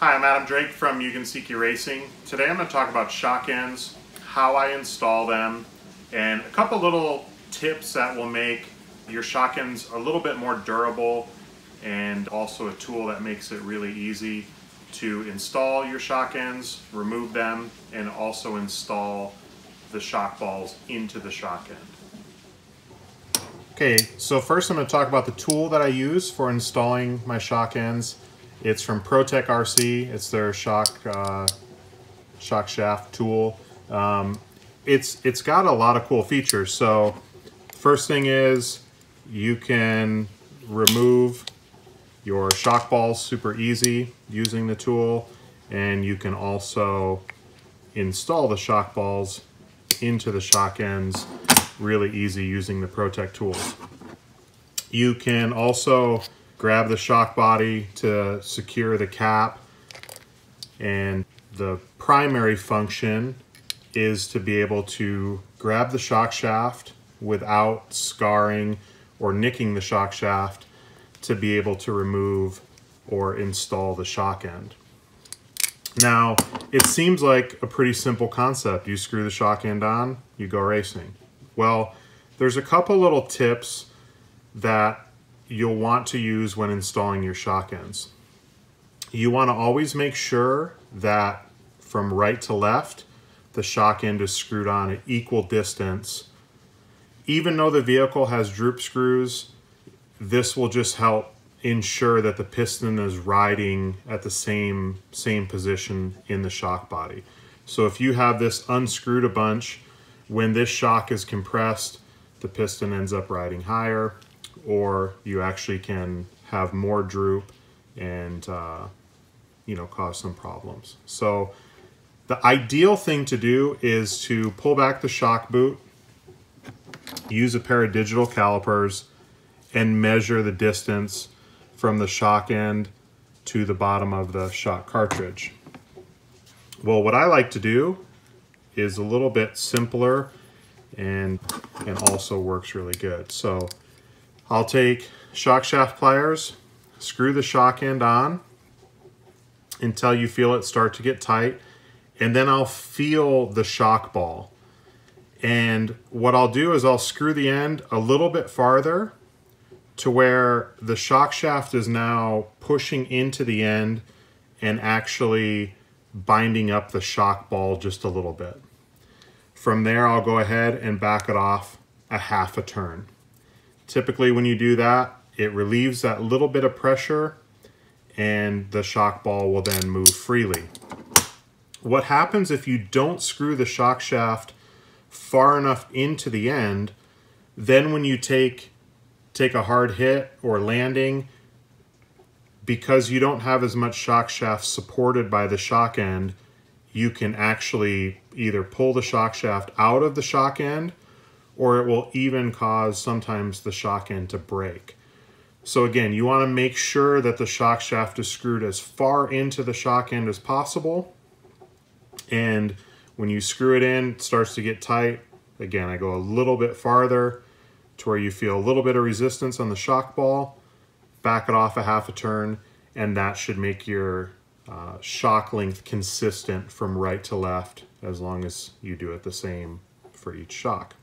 Hi, I'm Adam Drake from Mugen Seiki Racing. Today I'm going to talk about shock ends, how I install them, and a couple little tips that will make your shock ends a little bit more durable, and also a tool that makes it really easy to install your shock ends, remove them, and also install the shock balls into the shock end. Okay, so first I'm going to talk about the tool that I use for installing my shock ends. It's from ProTech RC. It's their shock shaft tool. It's got a lot of cool features. So first thing is you can remove your shock balls super easy using the tool, and you can also install the shock balls into the shock ends really easy using the ProTech tools. You can also grab the shock body to secure the cap, and the primary function is to be able to grab the shock shaft without scarring or nicking the shock shaft to be able to remove or install the shock end. Now, it seems like a pretty simple concept. You screw the shock end on, you go racing. Well, there's a couple little tips that you'll want to use when installing your shock ends. You want to always make sure that from right to left, the shock end is screwed on at equal distance. Even though the vehicle has droop screws, this will just help ensure that the piston is riding at the same position in the shock body. So if you have this unscrewed a bunch, when this shock is compressed, the piston ends up riding higher, or you actually can have more droop and cause some problems. So the ideal thing to do is to pull back the shock boot, use a pair of digital calipers, and measure the distance from the shock end to the bottom of the shock cartridge. Well, what I like to do is a little bit simpler and also works really good. So I'll take shock shaft pliers, screw the shock end on until you feel it start to get tight, and then I'll feel the shock ball. And what I'll do is I'll screw the end a little bit farther to where the shock shaft is now pushing into the end and actually binding up the shock ball just a little bit. From there, I'll go ahead and back it off a half a turn. Typically when you do that, it relieves that little bit of pressure and the shock ball will then move freely. What happens if you don't screw the shock shaft far enough into the end, then when you take a hard hit or landing, because you don't have as much shock shaft supported by the shock end, you can actually either pull the shock shaft out of the shock end, or it will even cause sometimes the shock end to break. So again, you want to make sure that the shock shaft is screwed as far into the shock end as possible. And when you screw it in, it starts to get tight. Again, I go a little bit farther to where you feel a little bit of resistance on the shock ball, back it off a half a turn, and that should make your shock length consistent from right to left, as long as you do it the same for each shock.